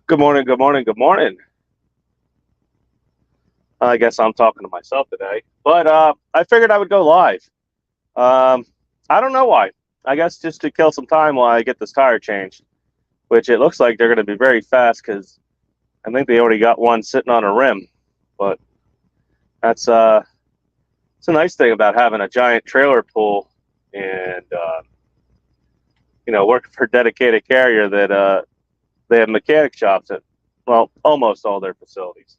Good morning, good morning, good morning. I guess I'm talking to myself today, but I figured I would go live. Um, I don't know why. I guess just to kill some time while I get this tire changed, which it looks like they're going to be very fast because I think they already got one sitting on a rim. But that's it's a nice thing about having a giant trailer pool and working for a dedicated carrier that they have mechanic shops at almost all their facilities.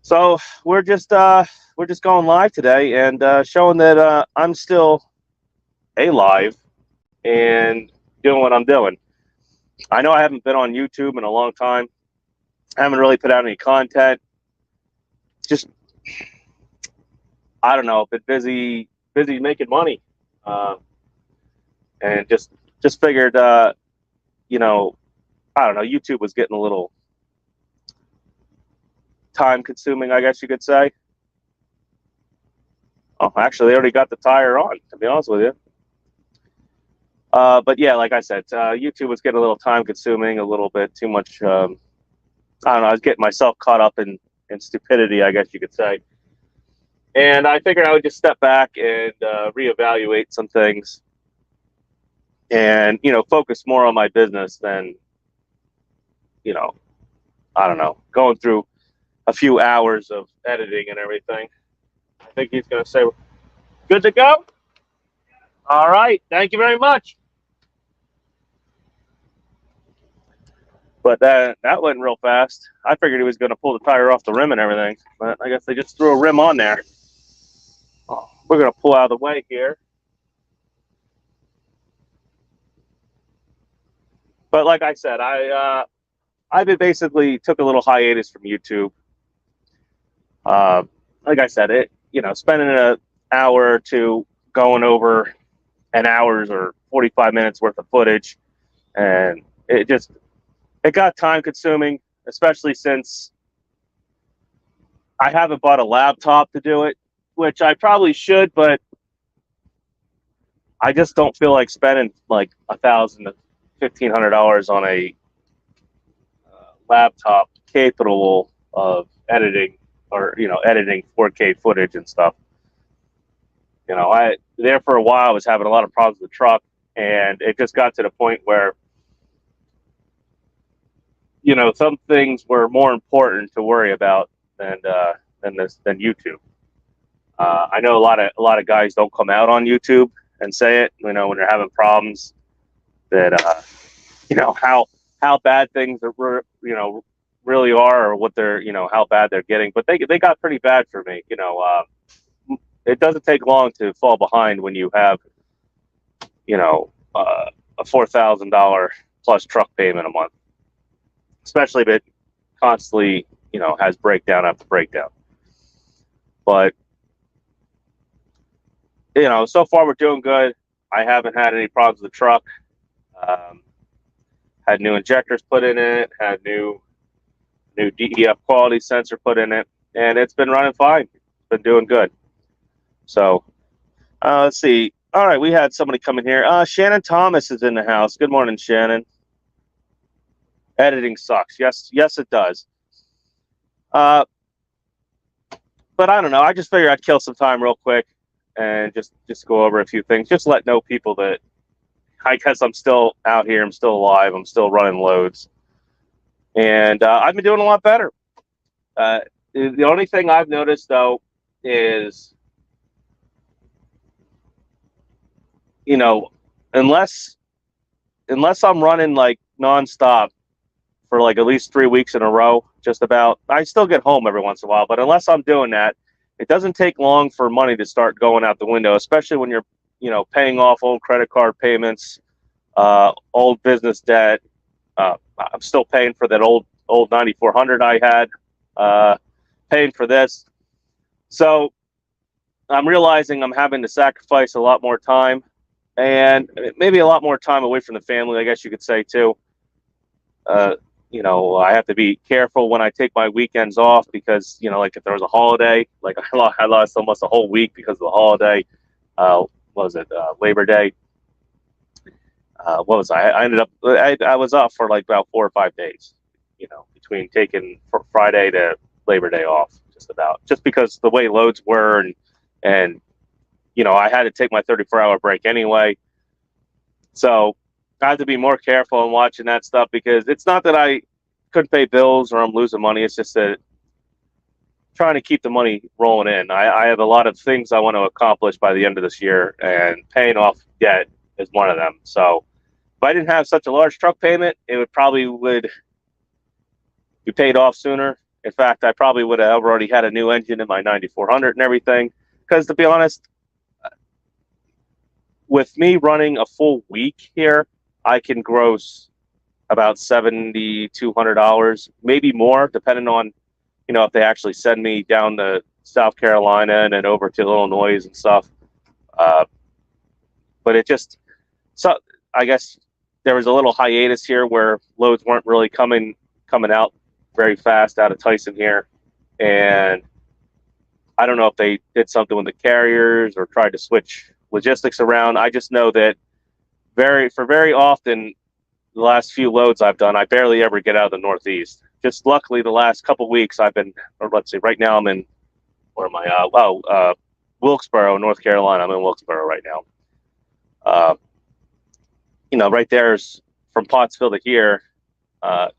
So we're just going live today and showing that I'm still alive and doing what I'm doing. I know I haven't been on YouTube in a long time. I haven't really put out any content. Just I don't know, been busy making money, uh, and just figured you know I don't know. YouTube was getting a little time consuming, I guess you could say. Oh, actually, they already got the tire on. To be honest with you. But yeah, like I said, YouTube was getting a little time consuming, a little bit too much. I don't know. I was getting myself caught up in stupidity, I guess you could say. And I figured I would just step back and reevaluate some things, and focus more on my business than you know, I don't know, going through a few hours of editing and everything. I think he's going to say, "Good to go." All right, thank you very much. But that went real fast. I figured he was going to pull the tire off the rim and everything, but I guess they just threw a rim on there. Oh, we're going to pull out of the way here. But like I said, I basically took a little hiatus from YouTube. Uh, like I said, spending an hour or two going over an hour's or 45 minutes worth of footage, and it got time consuming, especially since I haven't bought a laptop to do it, which I probably should, but I just don't feel like spending like $1,000 to $1,500 on a laptop capable of editing or editing 4K footage and stuff. I there for a while I was having a lot of problems with the truck, and it just got to the point where some things were more important to worry about than YouTube. I know a lot of guys don't come out on YouTube and say it. When they're having problems, that how bad things are, really are, or what they're how bad they're getting. But they got pretty bad for me. It doesn't take long to fall behind when you have a $4,000 plus truck payment a month, especially if it constantly has breakdown after breakdown. But so far we're doing good. I haven't had any problems with the truck. Um, had new injectors put in it. Had new DEF quality sensor put in it, and it's been running fine. It's been doing good. So let's see. All right, we had somebody come in here. Shannon Thomas is in the house. Good morning, Shannon. Editing sucks. Yes, it does. But I don't know. I just figured I'd kill some time real quick and just go over a few things. Just let know people that I guess I'm still out here. I'm still alive. I'm still running loads, and I've been doing a lot better. The only thing I've noticed though is unless I'm running like nonstop for like at least 3 weeks in a row, just about. I still get home every once in a while, but unless I'm doing that, it doesn't take long for money to start going out the window, especially when you're, paying off old credit card payments, old business debt. I'm still paying for that old 9400 I had, paying for this. So I'm realizing I'm having to sacrifice a lot more time, and maybe a lot more time away from the family, I guess you could say too. I have to be careful when I take my weekends off because, like if there was a holiday, like I lost almost a whole week because of the holiday. What was it, Labor Day? What was I ended up, I was off for like about 4 or 5 days, between taking Friday to Labor Day off, just because the way loads were, and I had to take my 34-hour break anyway. So I have to be more careful in watching that stuff, because it's not that I couldn't pay bills or I'm losing money. It's just that trying to keep the money rolling in. I have a lot of things I want to accomplish by the end of this year, and paying off debt is one of them. So if I didn't have such a large truck payment, it would be paid off sooner. In fact, I probably would have already had a new engine in my 9400 and everything. Because to be honest, with me running a full week here, I can gross about $7,200, maybe more, depending on if they actually send me down to South Carolina and then over to Illinois and stuff. But I guess there was a little hiatus here where loads weren't really coming out very fast out of Tyson here, and I don't know if they did something with the carriers or tried to switch logistics around. I just know that very often, the last few loads I've done, I barely ever get out of the Northeast. Just luckily, the last couple of weeks let's see, right now I'm in, where am I? Wilkesboro, North Carolina. I'm in Wilkesboro right now. Right there's from Pottsville to here.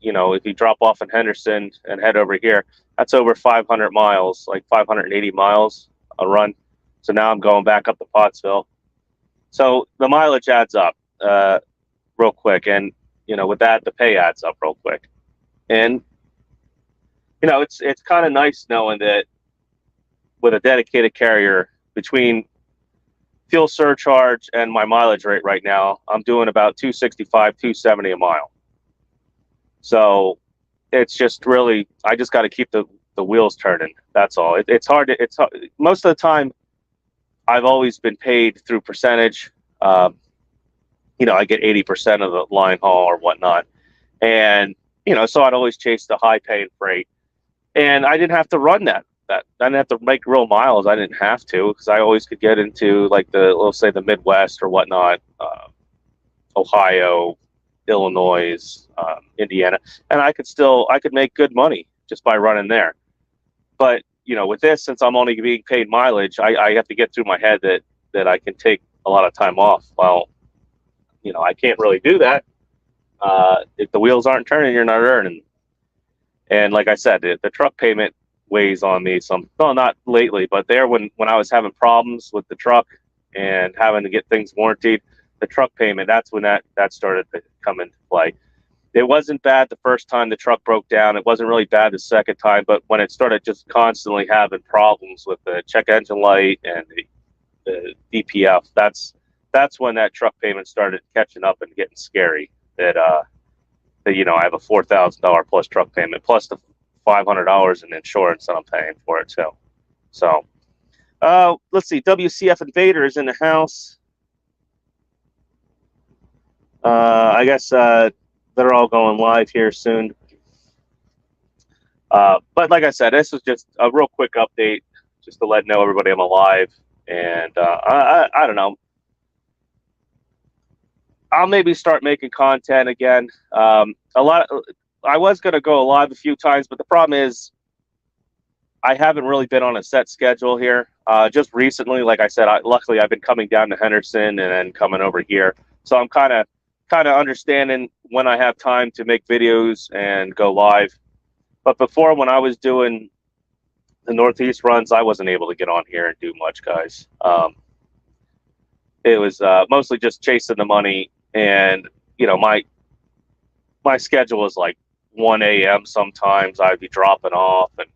If you drop off in Henderson and head over here, that's over 500 miles, like 580 miles a run. So now I'm going back up to Pottsville. So the mileage adds up real quick. And, with that, the pay adds up real quick. And, it's kind of nice knowing that with a dedicated carrier, between fuel surcharge and my mileage rate right now, I'm doing about 265, 270 a mile. So it's just really, I just got to keep the wheels turning. That's all. It's hard. Most of the time, I've always been paid through percentage. I get 80% of the line haul or whatnot. And, so I'd always chase the high paying freight. And I didn't have to run that. I didn't have to make real miles. I didn't have to, because I always could get into like let's say the Midwest or whatnot, Ohio, Illinois, Indiana, and I could make good money just by running there. But with this, since I'm only being paid mileage, I have to get through my head that I can take a lot of time off. Well, I can't really do that. If the wheels aren't turning, you're not earning. And like I said, the truck payment weighs on me some. Well, not lately, but when I was having problems with the truck and having to get things warrantied, the truck payment, that's when that started to come into play. It wasn't bad the first time the truck broke down. It wasn't really bad the second time, but when it started just constantly having problems with the check engine light and the DPF, that's when that truck payment started catching up and getting scary. That I have a $4,000 plus truck payment plus the $500 in insurance that I'm paying for it too. So let's see. WCF Invader is in the house. I guess they're all going live here soon. But like I said, this is just a real quick update, just to let know everybody I'm alive. And I don't know. I'll maybe start making content again. I was going to go live a few times, but the problem is I haven't really been on a set schedule here. Just recently, like I said, luckily I've been coming down to Henderson and then coming over here. So I'm kind of understanding when I have time to make videos and go live. But before, when I was doing the Northeast runs, I wasn't able to get on here and do much, guys. It was mostly just chasing the money. And, my schedule was like 1 a.m. sometimes. I'd be dropping off, and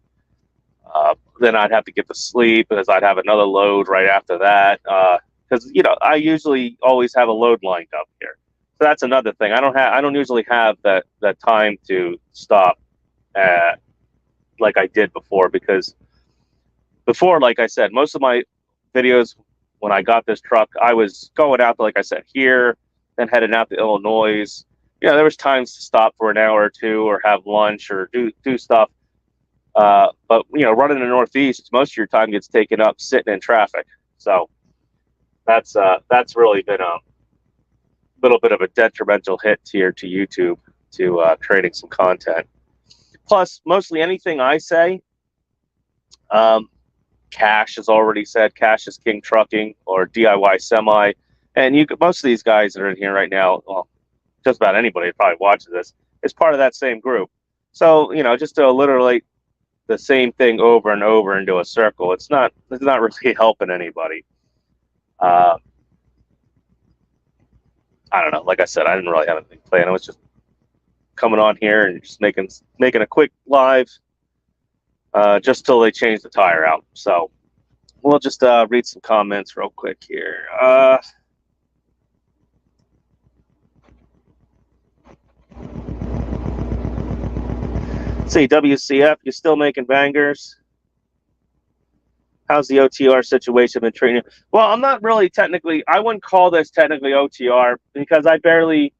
then I'd have to get to sleep because I'd have another load right after that. Because I usually always have a load lined up here, so that's another thing. I don't usually have that time to stop like I did before, because before, like I said, most of my videos when I got this truck, I was going out to, like I said, here, then heading out to Illinois. There was times to stop for an hour or two or have lunch or do stuff. But running in the Northeast, most of your time gets taken up sitting in traffic. So that's really been little bit of a detrimental hit here to YouTube to creating some content. Plus, mostly anything I say, Cash has already said. Cash is King Trucking or DIY Semi, and most of these guys that are in here right now, well, just about anybody that probably watches this is part of that same group. So just to alliterate the same thing over and over into a circle, it's not really helping anybody. I don't know. Like I said, I didn't really have anything planned. I was just coming on here and just making a quick live, just till they change the tire out. So we'll just read some comments real quick here. See, WCF, you still making bangers? How's the OTR situation been treating you? Well, I'm not really I wouldn't call this technically OTR because I barely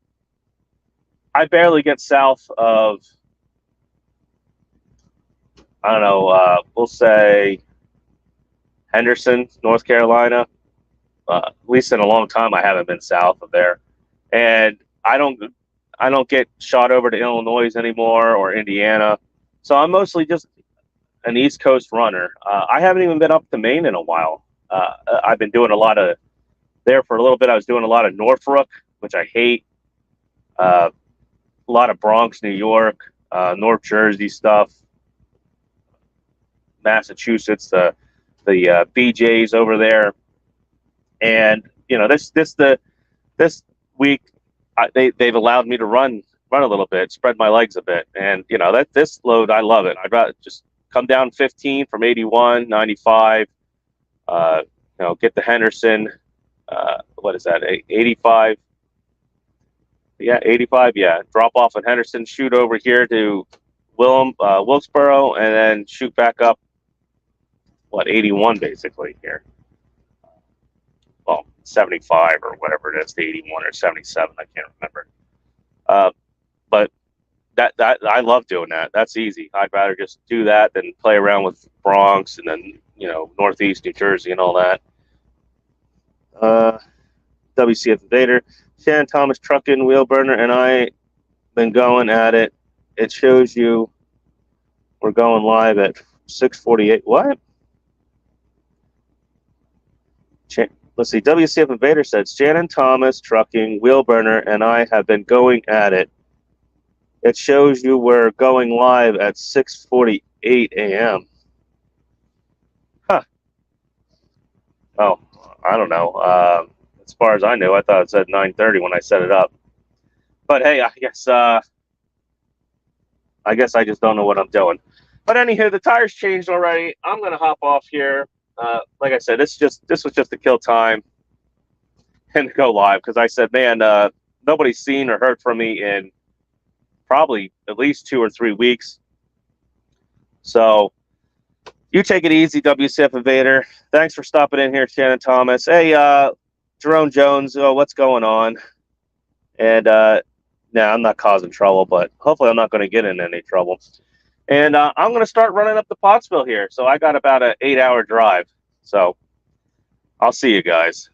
get south of, I don't know, we'll say Henderson, North Carolina. At least in a long time, I haven't been south of there. And I don't get shot over to Illinois anymore or Indiana. So I'm mostly just an East Coast runner. I haven't even been up to Maine in a while. I've been doing a lot of there for a little bit. I was doing a lot of Norfolk, which I hate. A lot of Bronx, New York, North Jersey stuff, Massachusetts, the BJs over there, and this week they've allowed me to run a little bit, spread my legs a bit, and that this load I love it. I'd rather just come down 15 from 81, 95, get the Henderson, what is that, 85? Yeah, 85, yeah. Drop off at Henderson, shoot over here to Wilkesboro, and then shoot back up, 81 basically here. Well, 75 or whatever it is, 81 or 77, I can't remember. But that I love doing that. That's easy. I'd rather just do that than play around with Bronx and then Northeast New Jersey and all that. WCF Invader, Shannon Thomas Trucking, Wheel Burner, and I been going at it. It shows you we're going live at 6:48. What? Let's see. WCF Invader said Shannon Thomas Trucking, Wheel Burner, and I have been going at it. It shows you we're going live at 6:48 a.m. Huh. Oh, I don't know. As far as I knew, I thought it said 9:30 when I set it up. But hey, I guess I just don't know what I'm doing. But anywho, the tires changed already. I'm gonna hop off here. Like I said, this was just to kill time and go live because I said, man, nobody's seen or heard from me in probably at least 2 or 3 weeks. So you take it easy, WCF Invader. Thanks for stopping in here, Shannon Thomas. Hey, Jerome Jones, what's going on? And I'm not causing trouble, but hopefully I'm not going to get in any trouble. And I'm going to start running up to Pottsville here. So I got about an 8-hour drive. So I'll see you guys.